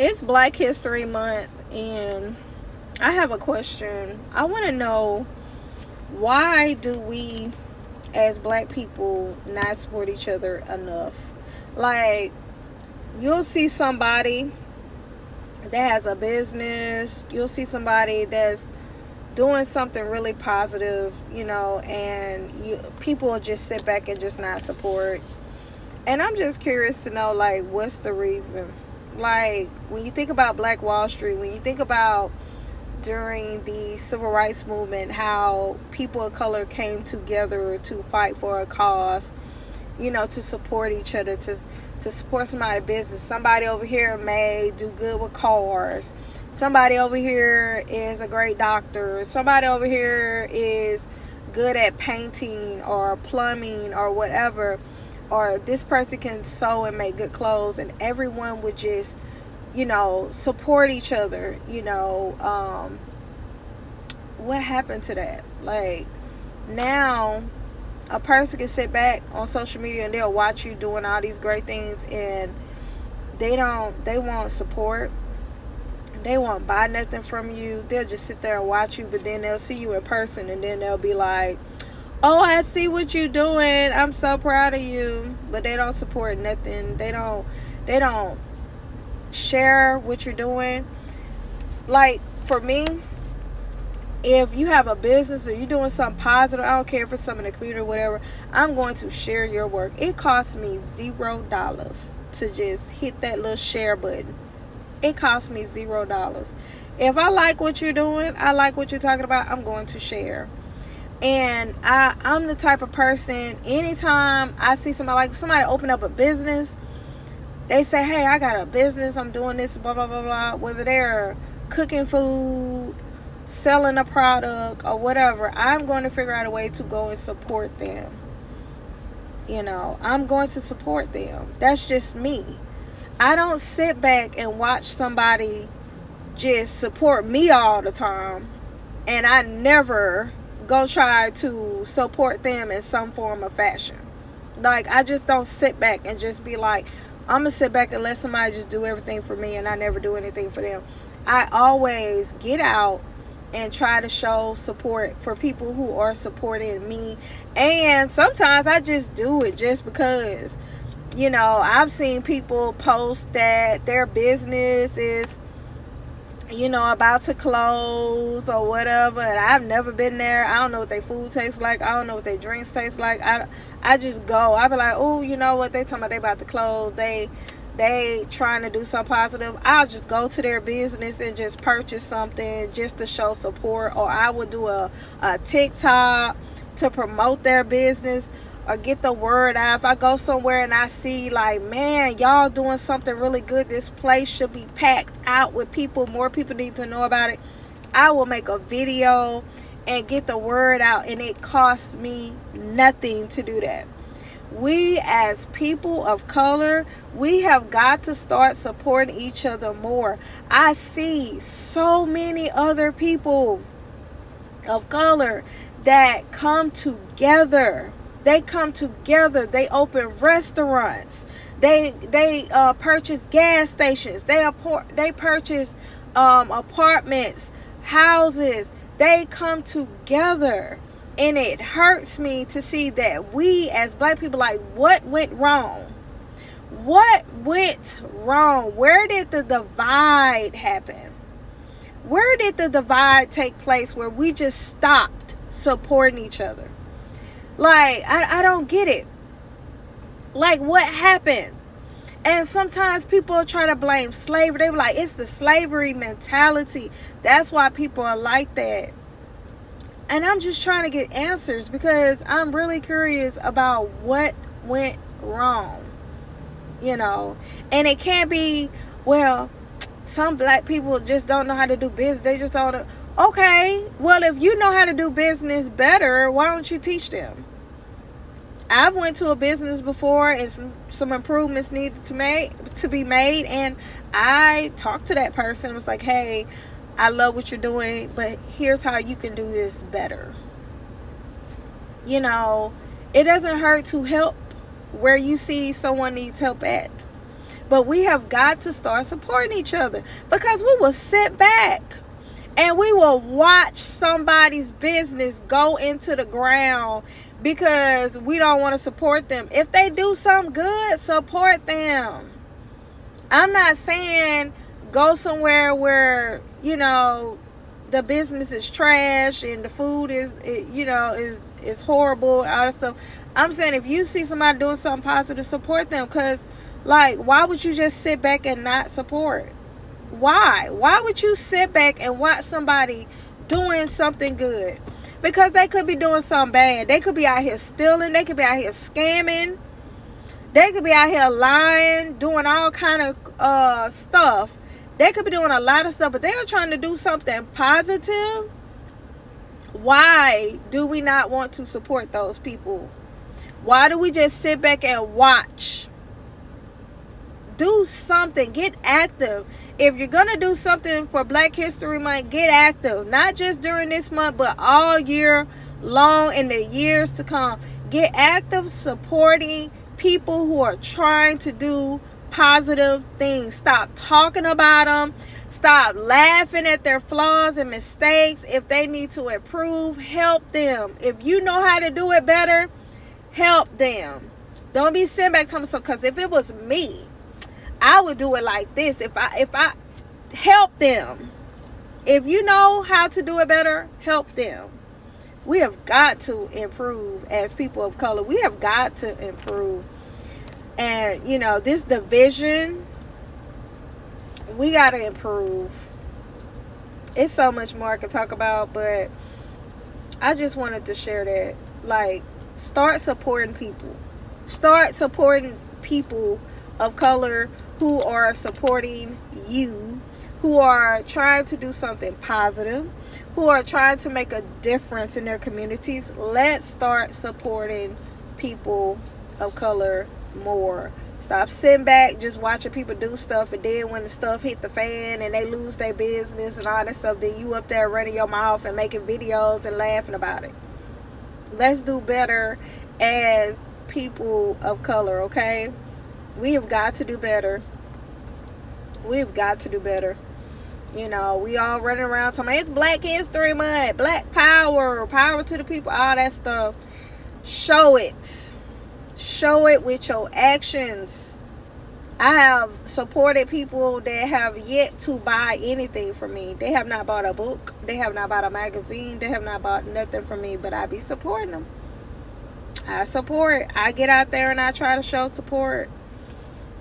It's Black History Month, and I have a question. I want to know, why do we, as black people, not support each other enough? Like, you'll see somebody that has a business, you'll see somebody that's doing something really positive, and people will just sit back and just not support. And I'm just curious to know, like, what's the reason? Like, when you think about Black Wall Street, when you think about during the civil rights movement, how people of color came together to fight for a cause, to support each other, to support somebody's business. Somebody over here may do good with cars. Somebody over here is a great doctor. Somebody over here is good at painting or plumbing or whatever. Or this person can sew and make good clothes, and everyone would just, support each other. What happened to that? Like, now a person can sit back on social media and they'll watch you doing all these great things, and they won't support. They won't buy nothing from you. They'll just sit there and watch you, but then they'll see you in person, and then they'll be like, oh, I see what you're doing. I'm so proud of you. But they don't support nothing. They don't share what you're doing. Like, for me, if you have a business or you're doing something positive, I don't care if it's something in the community or whatever, I'm going to share your work. It costs me $0 to just hit that little share button. It costs me $0. If I like what you're doing, I like what you're talking about, I'm going to share. And I'm the type of person, anytime I see somebody open up a business, they say, hey, I got a business, I'm doing this, blah, blah, blah, blah. Whether they're cooking food, selling a product, or whatever, I'm going to figure out a way to go and support them. I'm going to support them. That's just me. I don't sit back and watch somebody just support me all the time, and I never go try to support them in some form of fashion. Like, I just don't sit back and just be like, I'm gonna sit back and let somebody just do everything for me, and I never do anything for them. I always get out and try to show support for people who are supporting me. And sometimes I just do it just because, I've seen people post that their business is, about to close or whatever, and I've never been there. I don't know what their food tastes like. I don't know what their drinks taste like. I just go. I be like, oh, you know what? They talking about they about to close. They trying to do something positive. I'll just go to their business and just purchase something just to show support. Or I would do a TikTok to promote their business or get the word out. If I go somewhere and I see, like, man, y'all doing something really good, this place should be packed out with people, more people need to know about it, I will make a video and get the word out, and it costs me nothing to do that. We as people of color, we have got to start supporting each other more. I see so many other people of color that come together. They come together. They open restaurants. They purchase gas stations. They purchase apartments, houses. They come together. And it hurts me to see that we as black people, like, what went wrong? What went wrong? Where did the divide happen? Where did the divide take place where we just stopped supporting each other? Like, I don't get it. Like, what happened? And sometimes people try to blame slavery. They were like, it's the slavery mentality. That's why people are like that. And I'm just trying to get answers because I'm really curious about what went wrong. And it can't be, well, some black people just don't know how to do business. They just don't know. Okay, well, if you know how to do business better, why don't you teach them? I've went to a business before and some improvements needed to be made, and I talked to that person. It was like, hey, I love what you're doing, but here's how you can do this better. It doesn't hurt to help where you see someone needs help at. But we have got to start supporting each other, because we will sit back and we will watch somebody's business go into the ground because we don't want to support them. If they do something good, support them. I'm not saying go somewhere where, the business is trash and the food is horrible, all that stuff. I'm saying if you see somebody doing something positive, support them. Because, why would you just sit back and not support? Why would you sit back and watch somebody doing something good? Because they could be doing something bad. They could be out here stealing. They could be out here scamming. They could be out here lying, doing all kind of stuff. They could be doing a lot of stuff, but they're trying to do something positive. Why do we not want to support those people? Why do we just sit back and watch? Do something. Get active. If you're going to do something for Black History Month, get active. Not just during this month, but all year long in the years to come. Get active supporting people who are trying to do positive things. Stop talking about them. Stop laughing at their flaws and mistakes. If they need to improve, help them. If you know how to do it better, help them. Don't be sitting back telling me so, because if it was me, I would do it like this. If I help them. If you know how to do it better, help them. We have got to improve as people of color. We have got to improve. And, this division, we got to improve. It's so much more I could talk about, but I just wanted to share that. Start supporting people. Start supporting people of color who are supporting you, who are trying to do something positive, who are trying to make a difference in their communities. Let's start supporting people of color more. Stop sitting back just watching people do stuff, and then when the stuff hit the fan and they lose their business and all that stuff, then you up there running your mouth and making videos and laughing about it. Let's do better as people of color, okay? We have got to do better. We have got to do better. We all running around talking about it's Black History Month, Black Power, power to the people, all that stuff. Show it. Show it with your actions. I have supported people that have yet to buy anything from me. They have not bought a book. They have not bought a magazine. They have not bought nothing from me, but I be supporting them. I support. I get out there and I try to show support.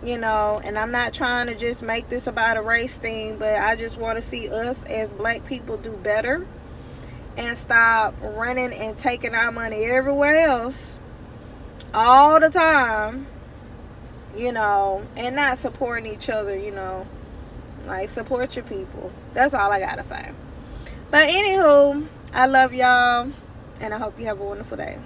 And I'm not trying to just make this about a race thing, but I just want to see us as Black people do better and stop running and taking our money everywhere else all the time, and not supporting each other, support your people. That's all I gotta say. But anywho, I love y'all, and I hope you have a wonderful day.